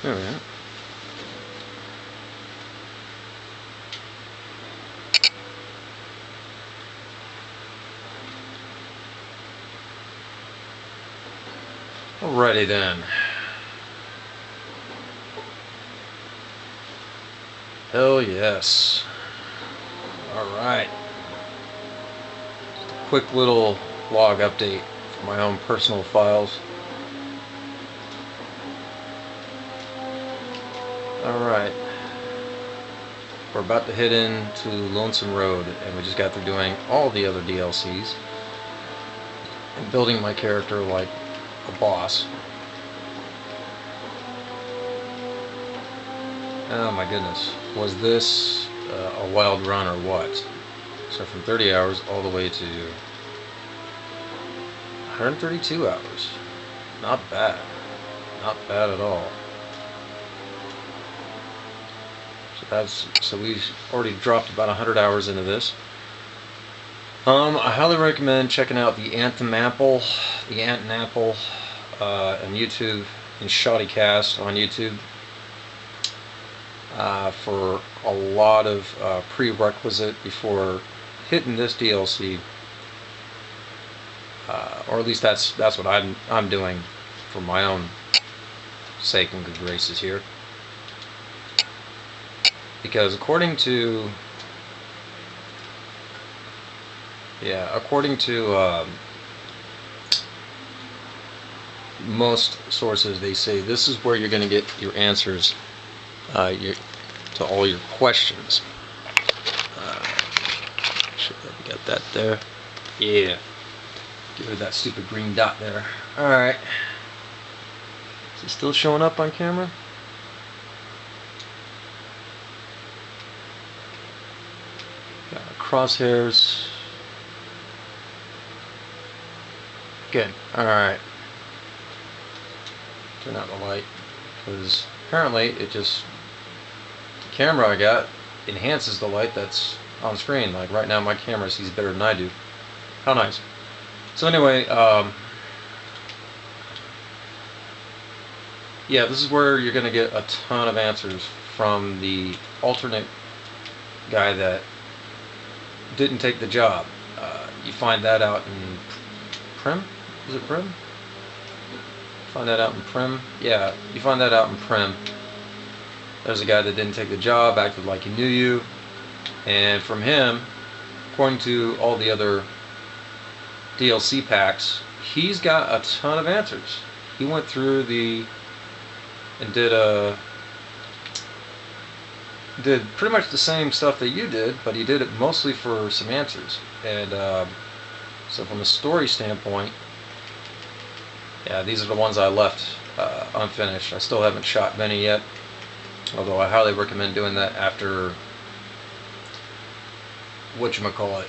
There we go. Alrighty then. Hell yes. Alright. Quick little log update for my own personal files. Alright. We're about to head into Lonesome Road, and we just got through doing all the other DLCs and building my character like a boss. Oh my goodness, was this a wild run or what? So from 30 hours all the way to 132 hours. Not bad. Not bad at all. So we've already dropped about 100 hours into this. I highly recommend checking out the Ant and Apple on YouTube, and Shoddy Cast on YouTube for a lot of prerequisite before hitting this DLC, or at least that's what I'm doing for my own sake and good graces here. Because according to most sources, they say this is where you're going to get your answers to all your questions. Sure that we got that there. Yeah. Get rid of that stupid green dot there. Alright. Is it still showing up on camera? Got crosshairs. Good. Alright. Turn out the light, because apparently it just, the camera I got enhances the light that's on screen. Like right now my camera sees better than I do. How nice. So anyway, yeah, this is where you're going to get a ton of answers from the alternate guy that didn't take the job. You find that out in Prim? Is it Prim? Find that out in Prim? Yeah, you find that out in Prim. There's a guy that didn't take the job, acted like he knew you, and from him, according to all the other DLC packs, he's got a ton of answers. He went through and did pretty much the same stuff that you did, but he did it mostly for some answers. And so from a story standpoint, yeah, these are the ones I left unfinished. I still haven't shot many yet, although I highly recommend doing that after whatchamacallit,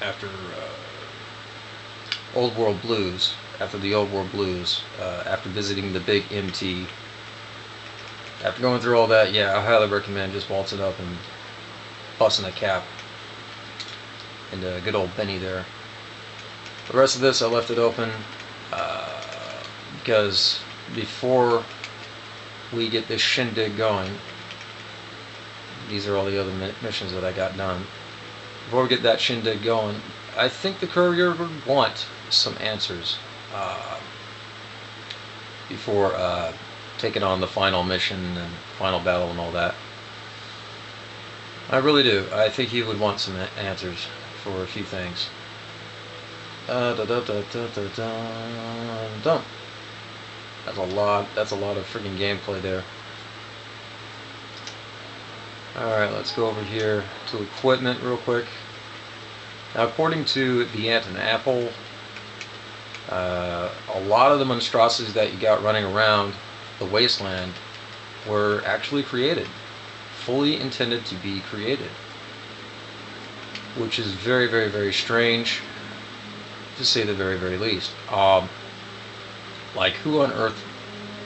after Old World Blues, after the Old World Blues, after visiting the big MT. After going through all that, yeah, I highly recommend just waltzing up and busting a cap into good old Benny there. The rest of this I left it open because before we get this shindig going, these are all the other missions that I got done. Before we get that shindig going, I think the courier would want some answers before taking on the final mission and final battle and all that. I really do. I think he would want some answers for a few things. That's a lot of freaking gameplay there. Alright, let's go over here to equipment real quick. Now, according to the Ant and Apple, a lot of the monstrosities that you got running around the wasteland were actually created, fully intended to be created, which is very, very, very strange, to say the very, very least. Like, who on earth,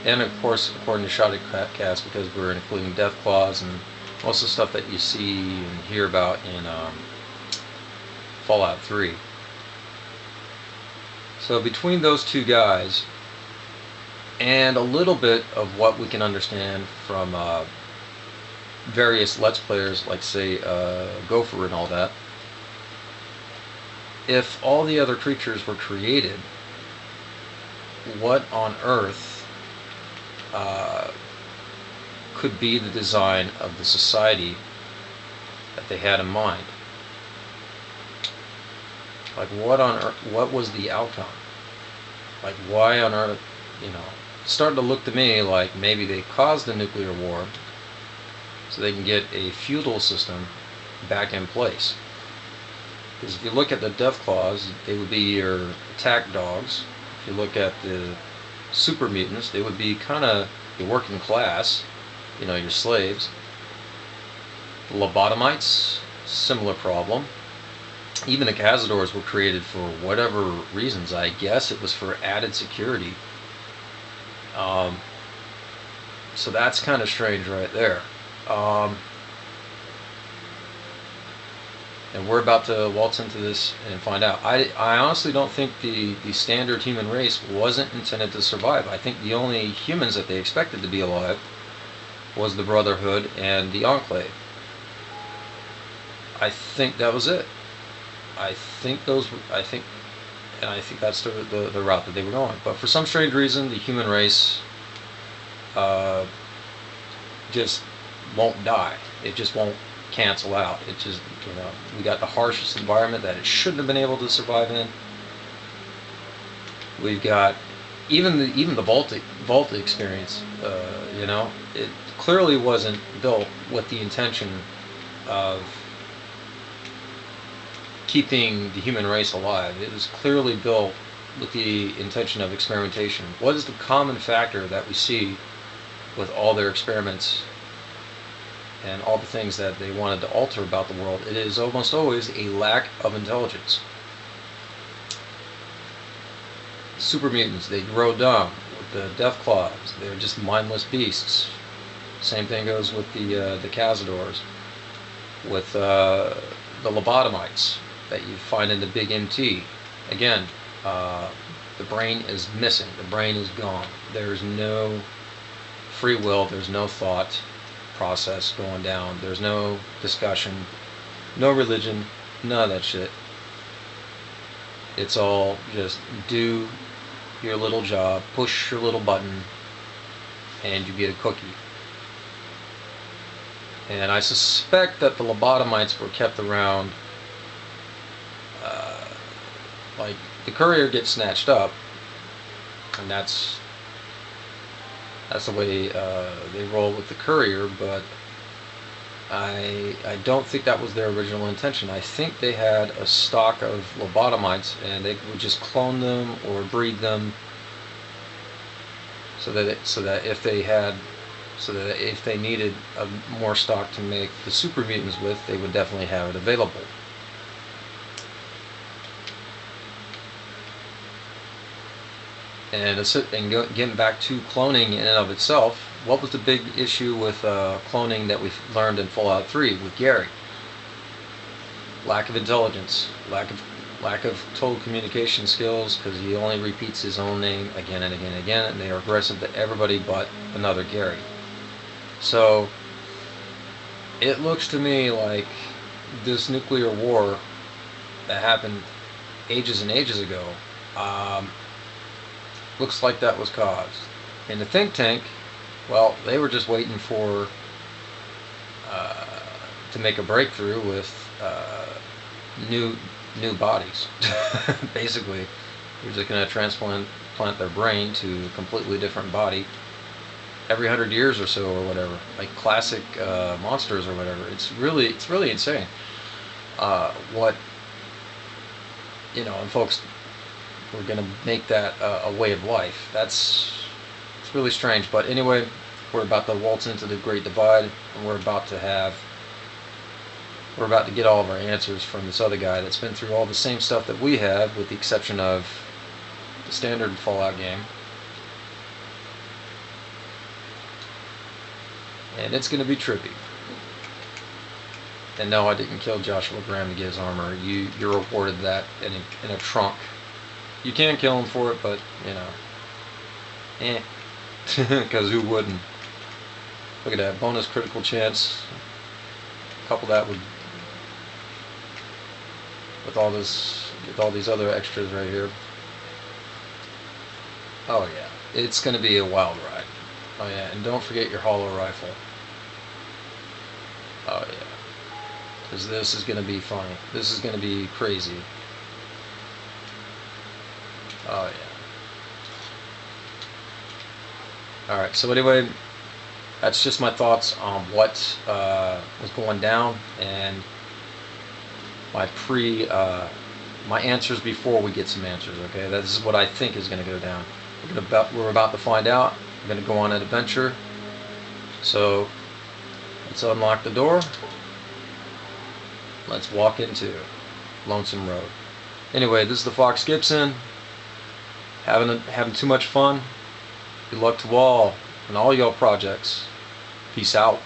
and of course, according to Shoddy Cast, because we're including death claws and most of the stuff that you see and hear about in Fallout 3. So between those two guys, and a little bit of what we can understand from various Let's Players, like say Gopher and all that. If all the other creatures were created, what on earth could be the design of the society that they had in mind? Like, what on earth, what was the outcome? Like, why on earth, you know, it's starting to look to me like maybe they caused a nuclear war so they can get a feudal system back in place. Because if you look at the Death Claws, they would be your attack dogs. If you look at the super mutants, they would be kind of your working class, you know, your slaves. The lobotomites, similar problem. Even the Cazadors were created for whatever reasons. I guess it was for added security. So that's kind of strange right there. And we're about to waltz into this and find out. I honestly don't think the standard human race wasn't intended to survive. I think the only humans that they expected to be alive was the Brotherhood and the Enclave. I think that was it. I think that's the route that they were going. But for some strange reason, the human race just won't die. It just won't cancel out. It just, you know, we got the harshest environment that it shouldn't have been able to survive in. We've got even the Vault experience. You know, it clearly wasn't built with the intention of keeping the human race alive. It was clearly built with the intention of experimentation. What is the common factor that we see with all their experiments and all the things that they wanted to alter about the world? It is almost always a lack of intelligence. Super mutants, they grow dumb. With the Death Claws, they're just mindless beasts. Same thing goes with the Cazadors. With the lobotomites that you find in the Big MT. Again, the brain is missing. The brain is gone. There's no free will. There's no thought process going down. There's no discussion, no religion, none of that shit. It's all just do your little job, push your little button, and you get a cookie. And I suspect that the lobotomites were kept around. Like, the courier gets snatched up, and that's the way they roll with the courier, but I don't think that was their original intention. I think they had a stock of lobotomites, and they would just clone them or breed them so that if they needed more stock to make the super mutants with, they would definitely have it available. And getting back to cloning in and of itself, what was the big issue with cloning that we learned in Fallout 3 with Gary? Lack of intelligence, lack of total communication skills, because he only repeats his own name again and again and again, and they are aggressive to everybody but another Gary. So it looks to me like this nuclear war that happened ages and ages ago looks like that was caused. And the think tank, well, they were just waiting for to make a breakthrough with new bodies. Basically, they're just going to transplant their brain to a completely different body every 100 years or so, or whatever, like classic monsters or whatever. It's really insane. What, you know, and folks, we're going to make that a way of life. It's really strange. But anyway, we're about to waltz into the Great Divide, and we're about to get all of our answers from this other guy that's been through all the same stuff that we have, with the exception of the standard Fallout game. And it's going to be trippy. And no, I didn't kill Joshua Graham to get his armor. You're rewarded that in a trunk. You can kill him for it, but, you know, because who wouldn't? Look at that, bonus critical chance. Couple that with all this, with all these other extras right here. Oh yeah, it's going to be a wild ride. Oh yeah, and don't forget your hollow rifle. Oh yeah, because this is going to be funny. This is going to be crazy. Oh yeah. Alright, so anyway, that's just my thoughts on what was going down, and my my answers before we get some answers. Okay, this is what I think is going to go down. We're about to find out. We're going to go on an adventure. So let's unlock the door. Let's walk into Lonesome Road. Anyway, this is the Fox Gibson. Having too much fun. Good luck to all and all y'all projects. Peace out.